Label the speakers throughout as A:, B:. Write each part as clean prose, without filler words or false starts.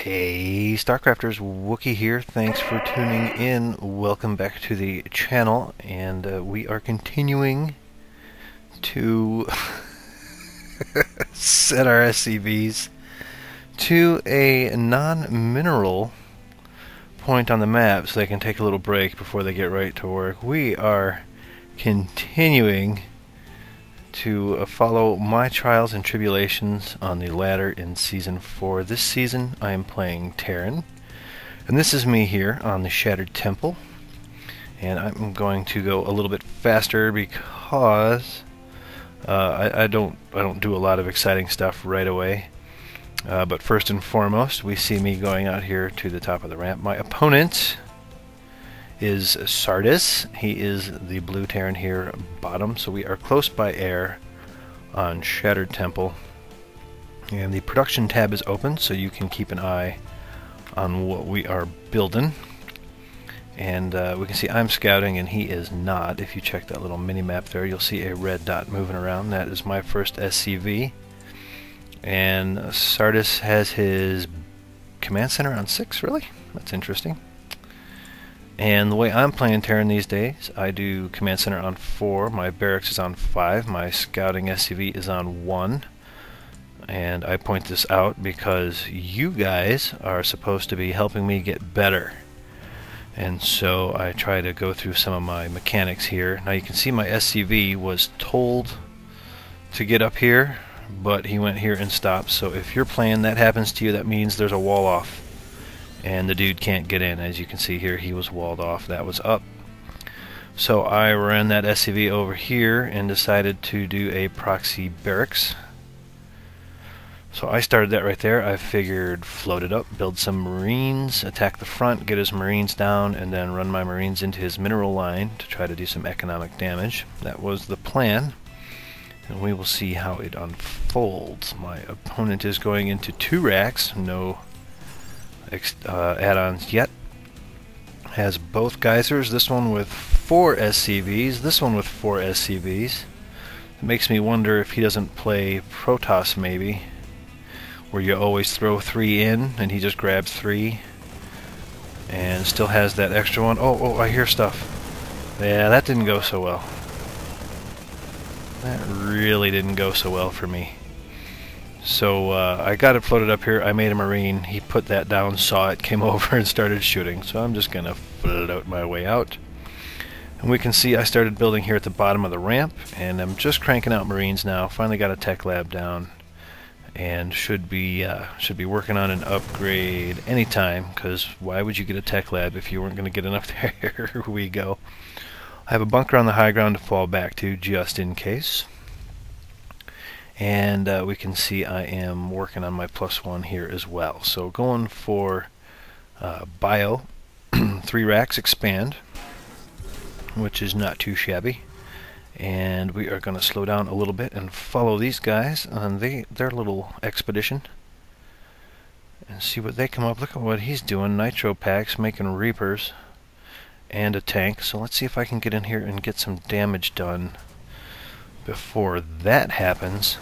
A: Hey Starcrafters, Wookie here. Thanks for tuning in. Welcome back to the channel, and we are continuing to set our SCVs to a non-mineral point on the map so they can take a little break before they get right to work. We are continuing to follow my trials and tribulations on the ladder in Season 4. This season I am playing Terran, and this is me here on the Shattered Temple, and I'm going to go a little bit faster because I don't do a lot of exciting stuff right away. But first and foremost, we see me going out here to the top of the ramp. My opponent is Sardis. He is the blue Terran here, bottom, so we are close by air on Shattered Temple. And the production tab is open, so you can keep an eye on what we are building. And we can see I'm scouting and he is not. If you check that little mini-map there, you'll see a red dot moving around. That is my first SCV. And Sardis has his command center on 6, really? That's interesting. And the way I'm playing Terran these days, I do command center on 4, my barracks is on 5, my scouting SCV is on 1. And I point this out because you guys are supposed to be helping me get better. And so I try to go through some of my mechanics here. Now you can see my SCV was told to get up here, but he went here and stopped. So if you're playing, that happens to you, that means there's a wall off. And the dude can't get in. As you can see here, he was walled off. That was up. So I ran that SCV over here and decided to do a proxy barracks. So I started that right there. I figured float it up, build some marines, attack the front, get his marines down, and then run my marines into his mineral line to try to do some economic damage. That was the plan. And we will see how it unfolds. My opponent is going into 2 racks. No add-ons yet. Has both geysers, this one with 4 SCVs, this one with 4 SCVs. It makes me wonder if he doesn't play Protoss, maybe, where you always throw 3 in and he just grabs 3 and still has that extra one. Oh, I hear stuff. Yeah, that didn't go so well. That really didn't go so well for me. So I got it floated up here. I made a marine. He put that down, saw it, came over and started shooting. So I'm just going to float my way out. And we can see I started building here at the bottom of the ramp, and I'm just cranking out marines now. Finally got a tech lab down, and should be working on an upgrade anytime, because why would you get a tech lab if you weren't going to get enough there? Here we go. I have a bunker on the high ground to fall back to just in case. And we can see I am working on my +1 here as well. So going for bio, 3 racks expand, which is not too shabby. And we are going to slow down a little bit and follow these guys on their little expedition. And see what they come up. Look at what he's doing. Nitro packs, making Reapers, and a tank. So let's see if I can get in here and get some damage done before that happens.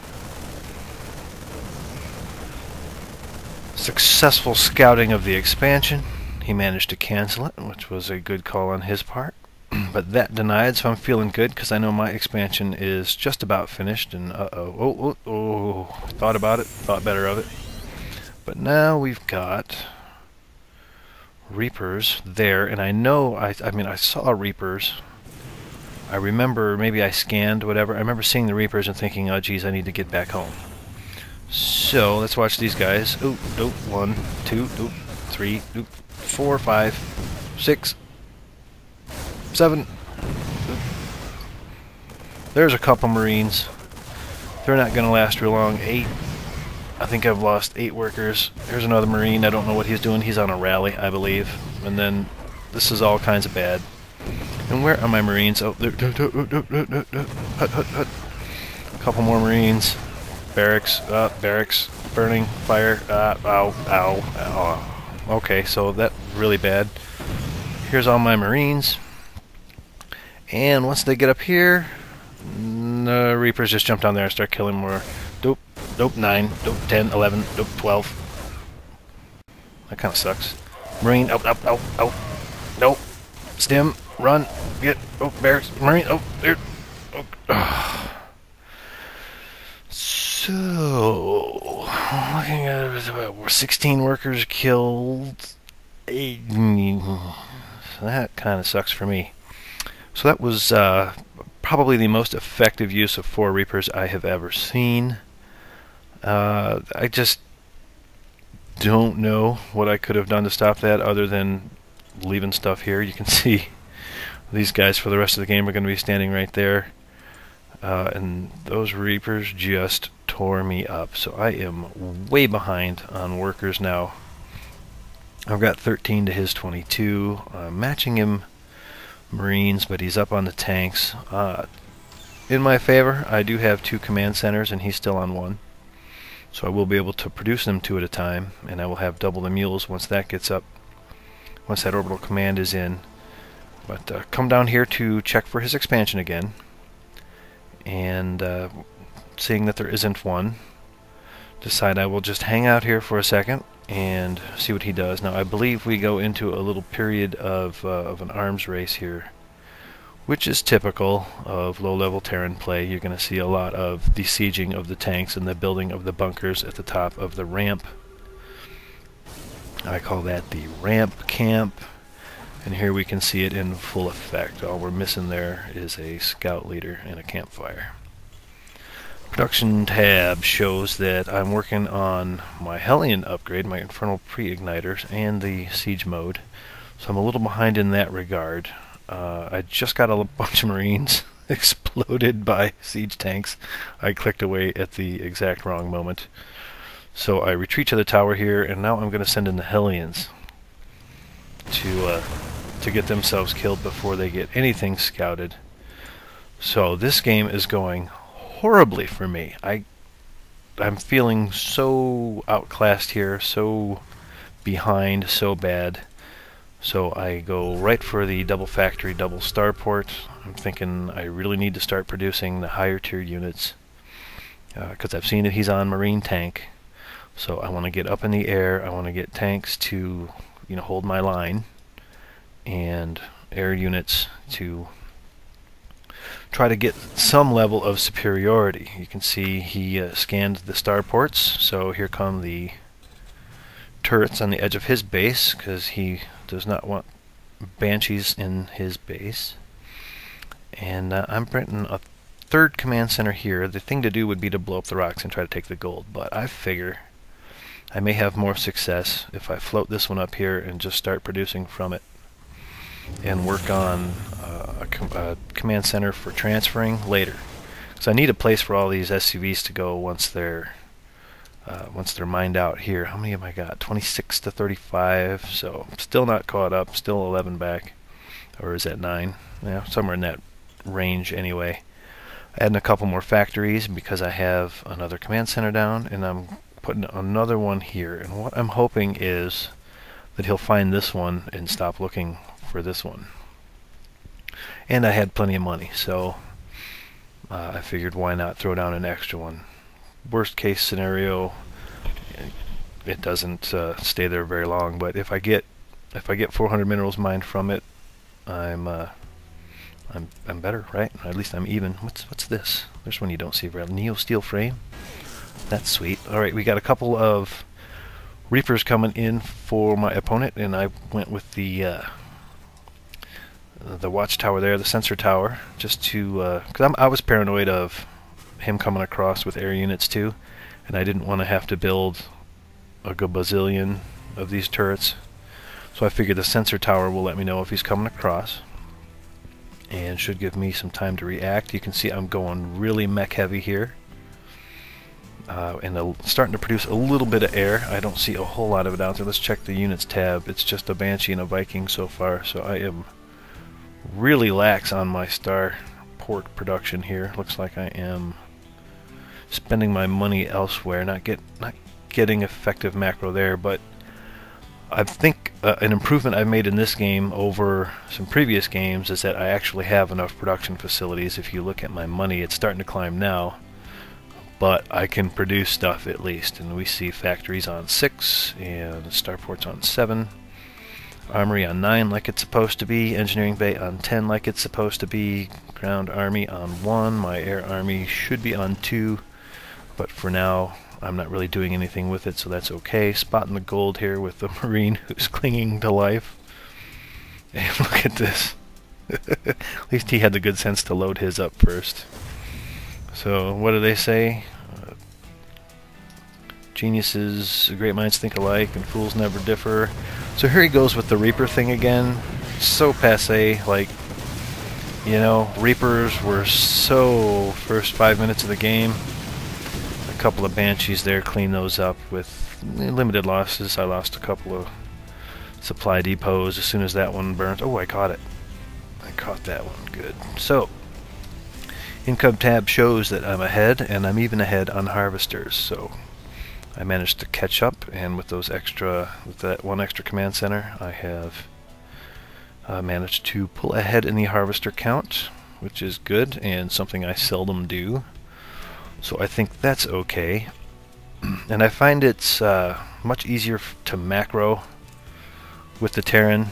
A: Successful scouting of the expansion. He managed to cancel it, which was a good call on his part. But that denied, so I'm feeling good because I know my expansion is just about finished. And thought about it, thought better of it. But now we've got Reapers there, and I know, I mean, I saw Reapers. I remember, maybe I scanned, whatever. I remember seeing the Reapers and thinking, oh geez, I need to get back home. So, let's watch these guys. Oop, 1, 2, 3, 4, 5, 6, 7. There's a couple marines. They're not going to last real long. 8. I think I've lost 8 workers. Here's another marine. I don't know what he's doing. He's on a rally, I believe. And then, this is all kinds of bad. And where are my marines? Oh, there. Hut. A couple more marines. Barracks. Barracks. Burning. Fire. Ow. Okay, so that's really bad. Here's all my marines. And once they get up here, the Reapers just jump down there and start killing more. Dope 9, dope 10, 11, dope 12. That kind of sucks. Marine, out, out, out, out. Nope. Stim, run, get, oh, bears, Marine, oh, there. Oh. So, looking at it, about 16 workers killed. So that kind of sucks for me. So that was probably the most effective use of 4 Reapers I have ever seen. I just don't know what I could have done to stop that other than leaving stuff here. You can see these guys for the rest of the game are going to be standing right there. And those Reapers just tore me up. So I am way behind on workers now. I've got 13 to his 22. I'm matching him Marines, but he's up on the tanks. In my favor, I do have 2 command centers and he's still on 1. So I will be able to produce them 2 at a time, and I will have double the mules once that gets up, once that orbital command is in. But come down here to check for his expansion again, and seeing that there isn't one, decide I will just hang out here for a second and see what he does. Now I believe we go into a little period of an arms race here, which is typical of low-level Terran play. You're going to see a lot of the sieging of the tanks and the building of the bunkers at the top of the ramp. I call that the ramp camp, and here we can see it in full effect. All we're missing there is a scout leader and a campfire. Production tab shows that I'm working on my Hellion upgrade, my Infernal Pre-Igniters, and the siege mode, so I'm a little behind in that regard. I just got a bunch of Marines exploded by siege tanks. I clicked away at the exact wrong moment. So I retreat to the tower here, and now I'm going to send in the Hellions to get themselves killed before they get anything scouted. So this game is going horribly for me. I'm feeling so outclassed here, so behind, so bad. So I go right for the double factory, double starport. I'm thinking I really need to start producing the higher tier units, because I've seen that he's on Marine tank. So I want to get up in the air. I want to get tanks to, hold my line, and air units to try to get some level of superiority. You can see he scanned the starports. So here come the turrets on the edge of his base, because he does not want banshees in his base. And I'm printing a 3rd command center here. The thing to do would be to blow up the rocks and try to take the gold, but I figure I may have more success if I float this one up here and just start producing from it and work on a command center for transferring later. So I need a place for all these SCVs to go once they're mined out here. How many have I got? 26 to 35, so still not caught up, still 11 back. Or is that 9? Yeah, somewhere in that range anyway. Adding a couple more factories because I have another command center down, and I'm putting another one here. And what I'm hoping is that he'll find this one and stop looking for this one. And I had plenty of money, so I figured why not throw down an extra one. Worst case scenario, it doesn't stay there very long, but if I get 400 minerals mined from it, I'm better, right? Or at least I'm even. What's this? There's one you don't see very well. Neo steel frame. That's sweet. All right, we got a couple of Reapers coming in for my opponent, and I went with the watchtower there, the sensor tower, just to because I was paranoid of him coming across with air units too, and I didn't want to have to build a gazillion of these turrets. So I figured the sensor tower will let me know if he's coming across, and should give me some time to react. You can see I'm going really mech heavy here, and starting to produce a little bit of air. I don't see a whole lot of it out there. Let's check the units tab. It's just a Banshee and a Viking so far, so I am really lax on my star port production here. Looks like I am spending my money elsewhere, not getting effective macro there. But I think an improvement I've made in this game over some previous games is that I actually have enough production facilities. If you look at my money, it's starting to climb now, but I can produce stuff at least. And we see factories on 6 and starports on 7. Armory on 9 like it's supposed to be, engineering bay on 10 like it's supposed to be, ground army on 1, my air army should be on 2, but for now I'm not really doing anything with it, so that's okay. Spotting the gold here with the Marine who's clinging to life. And look at this. At least he had the good sense to load his up first. So what do they say? Geniuses, great minds think alike, and fools never differ. So here he goes with the Reaper thing again. So passé, like, you know, Reapers were so first 5 minutes of the game. A couple of Banshees there, clean those up with limited losses. I lost a couple of supply depots as soon as that one burnt. Oh, I caught it. I caught that one, good. So, income tab shows that I'm ahead, and I'm even ahead on harvesters, so I managed to catch up, and with those extra, with that one extra command center, I have managed to pull ahead in the harvester count, which is good and something I seldom do. So I think that's okay. And I find it's much easier to macro with the Terran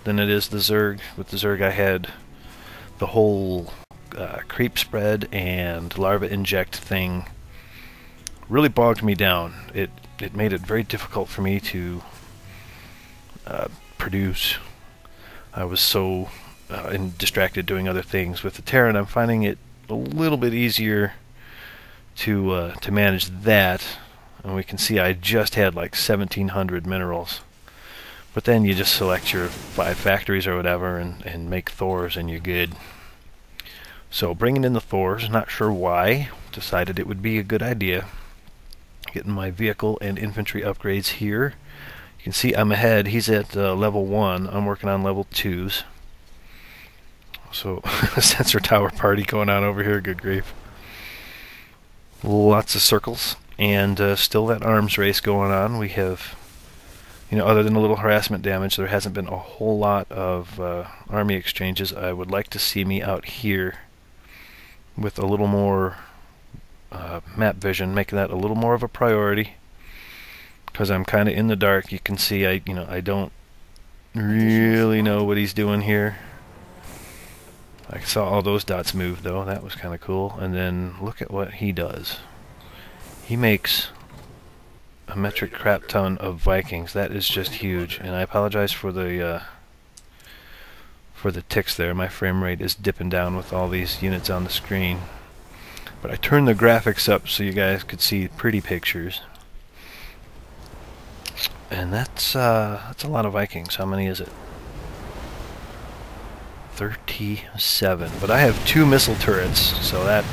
A: than it is the Zerg. With the Zerg I had the whole creep spread and larva inject thing really bogged me down. It made it very difficult for me to produce. I was so distracted doing other things. With the Terran, I'm finding it a little bit easier to manage that. And we can see I just had like 1,700 minerals. But then you just select your 5 factories or whatever and make Thors and you're good. So bringing in the Thors, not sure why, decided it would be a good idea. Getting my vehicle and infantry upgrades here. You can see I'm ahead. He's at level 1. I'm working on level 2s. So sensor tower party going on over here. Good grief. Lots of circles. And still that arms race going on. We have, you know, other than a little harassment damage, there hasn't been a whole lot of army exchanges. I would like to see me out here with a little more map vision, making that a little more of a priority, because I'm kind of in the dark. You can see I don't really know what he's doing here. I saw all those dots move though. That was kind of cool. And then look at what he does. He makes a metric crap ton of Vikings. That is just huge. And I apologize for the ticks there. My frame rate is dipping down with all these units on the screen. But I turned the graphics up so you guys could see pretty pictures. And that's a lot of Vikings. How many is it? 37. But I have 2 missile turrets, so that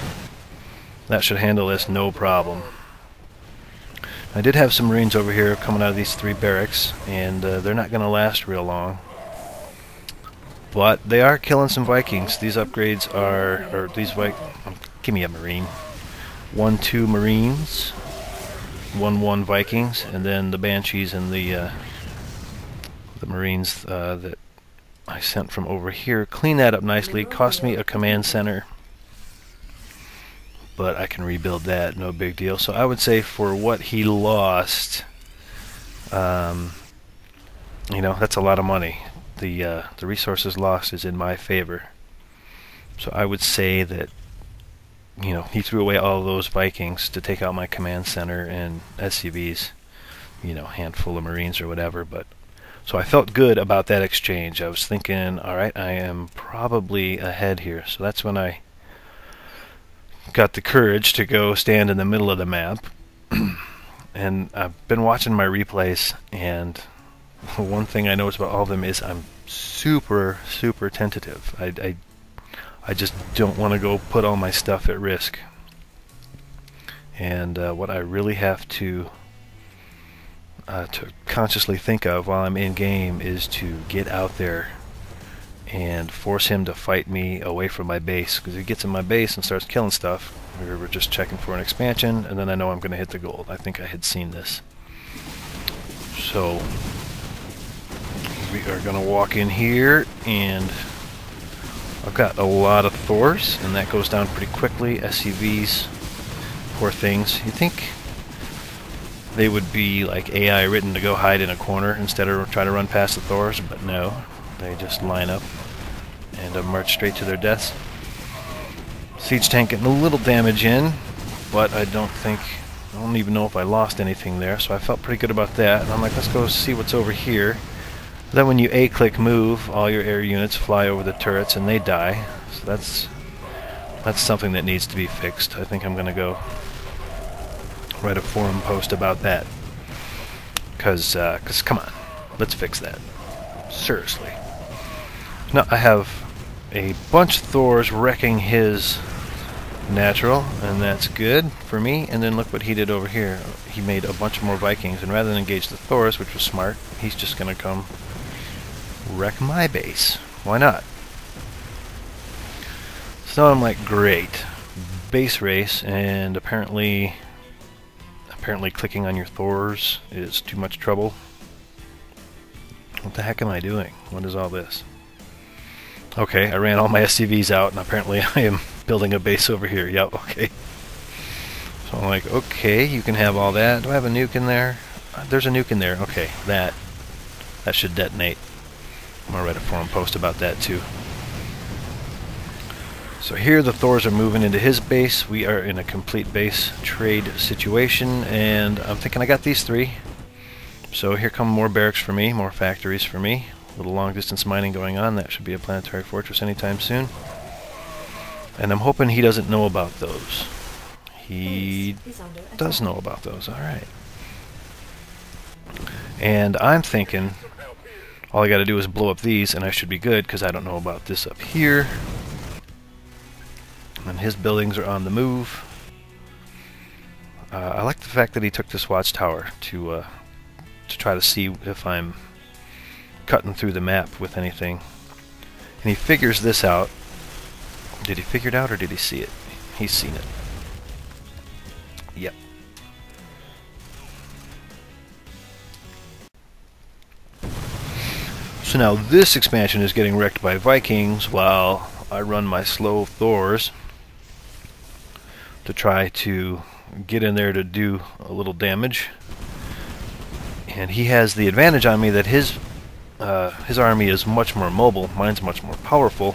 A: should handle this no problem. I did have some Marines over here coming out of these 3 barracks, and they're not going to last real long. But they are killing some Vikings. These upgrades are, give me a Marine. 1-2 Marines, 1-1 Vikings, and then the Banshees and the Marines that I sent from over here. Clean that up nicely. Cost me a command center, but I can rebuild that, no big deal. So I would say for what he lost, you know, that's a lot of money. The resources lost is in my favor. So I would say that, you know, he threw away all those Vikings to take out my command center and SCVs, you know, handful of Marines or whatever. But so I felt good about that exchange. I was thinking, all right, I am probably ahead here. So that's when I got the courage to go stand in the middle of the map. And I've been watching my replays, and one thing I noticed about all of them is I'm super tentative. I just don't want to go put all my stuff at risk. And what I really have to consciously think of while I'm in game is to get out there and force him to fight me away from my base. Because if he gets in my base and starts killing stuff, we're just checking for an expansion, and then I know I'm going to hit the gold. I think I had seen this. So we are going to walk in here, and I've got a lot of Thors, and that goes down pretty quickly. SCVs poor things. You'd think they would be like AI written to go hide in a corner instead of try to run past the Thors, but no. They just line up and march straight to their deaths. Siege tank getting a little damage in, but I don't even know if I lost anything there, so I felt pretty good about that. And I'm like, let's go see what's over here. Then when you A-click move, all your air units fly over the turrets and they die. So that's something that needs to be fixed. I think I'm going to go write a forum post about that. Because come on, let's fix that. Seriously. Now I have a bunch of Thors wrecking his natural, and that's good for me. And then look what he did over here. He made a bunch more Vikings, and rather than engage the Thors, which was smart, he's just going to come wreck my base. Why not? So I'm like, great. Base race, and apparently clicking on your Thors is too much trouble. What the heck am I doing? What is all this? Okay, I ran all my SCVs out, and apparently I am building a base over here. Yep, okay. So I'm like, okay, you can have all that. Do I have a nuke in there? There's a nuke in there. Okay, that should detonate. I'm going to write a forum post about that too. So here the Thors are moving into his base. We are in a complete base trade situation, and I'm thinking I got these three. So here come more barracks for me, more factories for me. A little long distance mining going on. That should be a planetary fortress anytime soon. And I'm hoping he doesn't know about those. He does know about those, alright. And I'm thinking all I gotta do is blow up these and I should be good, because I don't know about this up here. And his buildings are on the move. I like the fact that he took this watchtower to try to see if I'm cutting through the map with anything. And he figures this out. Did he figure it out or did he see it? He's seen it. Yep. So now this expansion is getting wrecked by Vikings while I run my slow Thors to try to get in there to do a little damage. And he has the advantage on me that his army is much more mobile, mine's much more powerful.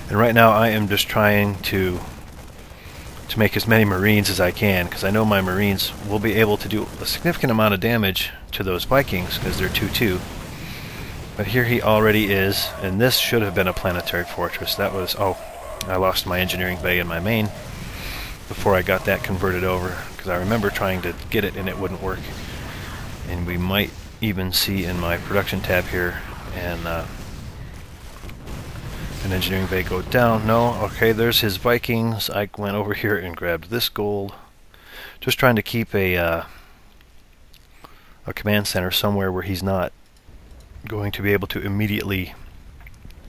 A: And right now I am just trying to make as many Marines as I can, because I know my Marines will be able to do a significant amount of damage to those Vikings, because they're 2-2. But here he already is, and this should have been a planetary fortress. That was, oh, I lost my engineering bay in my main before I got that converted over, because I remember trying to get it and it wouldn't work. And we might even see in my production tab here and an engineering bay go down. No, okay, there's his Vikings. I went over here and grabbed this gold. Just trying to keep a command center somewhere where he's not going to be able to immediately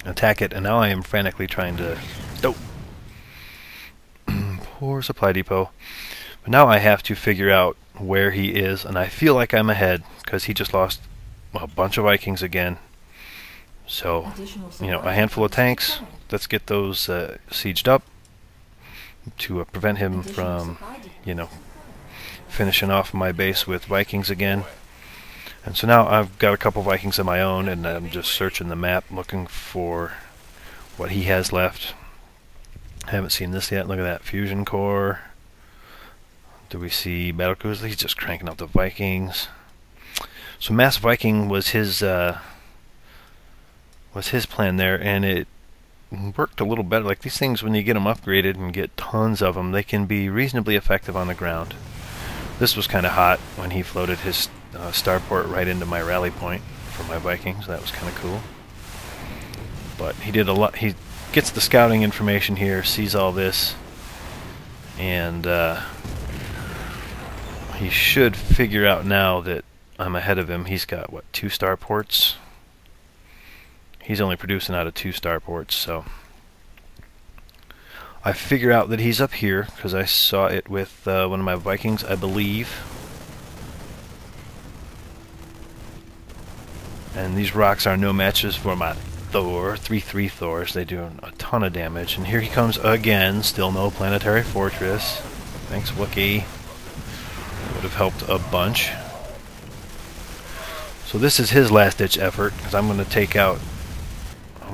A: attack it. And now I am frantically trying to... Oh! Poor supply depot. But now I have to figure out where he is, and I feel like I'm ahead because he just lost a bunch of Vikings again. So, you know, a handful of tanks. Let's get those sieged up to prevent him from, you know, finishing off my base with Vikings again. And so now I've got a couple Vikings of my own, and I'm just searching the map looking for what he has left. I haven't seen this yet. Look at that fusion core. Do we see battlecruisers? He's just cranking up the Vikings. So Mass Viking was his plan there, and it worked a little better. Like these things, when you get them upgraded and get tons of them, they can be reasonably effective on the ground. This was kind of hot when he floated his starport right into my rally point for my Vikings. That was kind of cool. But he did a lot. He gets the scouting information here, sees all this, and he should figure out now that I'm ahead of him. He's got, what, 2 starports? He's only producing out of 2 starports, so I figure out that he's up here because I saw it with one of my Vikings, I believe. And these rocks are no matches for my Thor, 3/3 Thors. They do a ton of damage. And here he comes again, still no planetary fortress. Thanks, Wookie. Would have helped a bunch. So this is his last-ditch effort, because I'm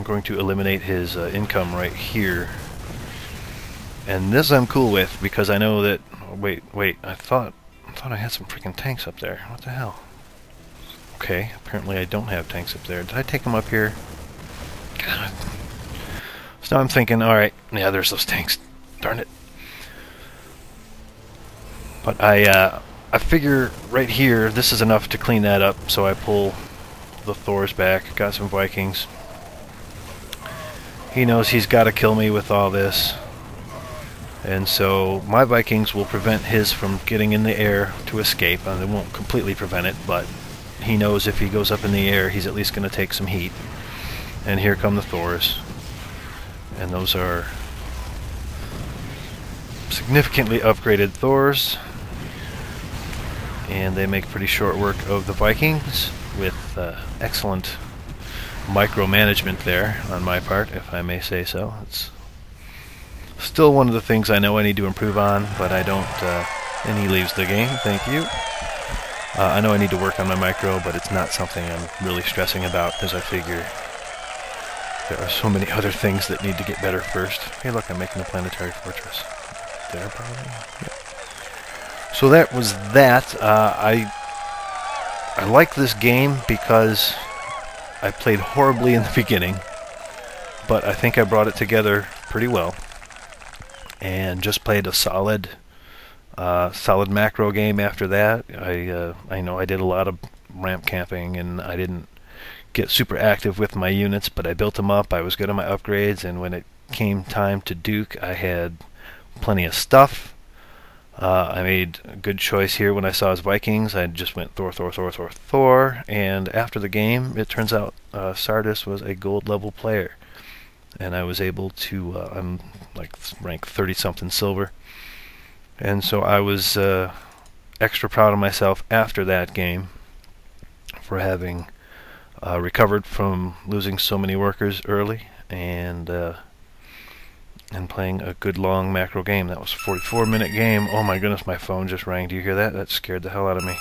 A: going to eliminate his income right here. And this I'm cool with, because I know that... Oh, wait, I thought I had some freaking tanks up there. What the hell? Okay, apparently I don't have tanks up there. Did I take them up here? God. So now I'm thinking, alright, yeah, there's those tanks. Darn it. But I figure right here, this is enough to clean that up, so I pull the Thors back. Got some Vikings. He knows he's got to kill me with all this. And so my Vikings will prevent his from getting in the air to escape. And they won't completely prevent it, but he knows if he goes up in the air, he's at least going to take some heat. And here come the Thors. And those are significantly upgraded Thors. And they make pretty short work of the Vikings with excellent micromanagement there on my part, if I may say so. It's still one of the things I know I need to improve on, but I don't. And he leaves the game. Thank you. I know I need to work on my micro, but it's not something I'm really stressing about, because I figure there are so many other things that need to get better first. Hey, look, I'm making a planetary fortress. There, probably. Yep. So that was that. I like this game because I played horribly in the beginning, but I think I brought it together pretty well, and just played a solid macro game after that. I know I did a lot of ramp camping, and I didn't get super active with my units, but I built them up. I was good on my upgrades, and when it came time to Duke, I had plenty of stuff. I made a good choice here when I saw his Vikings. I just went Thor, and after the game, it turns out Sardis was a gold level player, and I was able to, I'm like rank 30-something silver, and so I was extra proud of myself after that game for having recovered from losing so many workers early, and playing a good long macro game. That was a 44-minute game. Oh my goodness, my phone just rang. Do you hear that? That scared the hell out of me.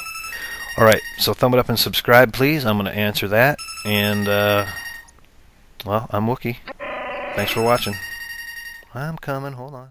A: Alright, so thumb it up and subscribe, please. I'm going to answer that. And, well, I'm Wookie. Thanks for watching. I'm coming. Hold on.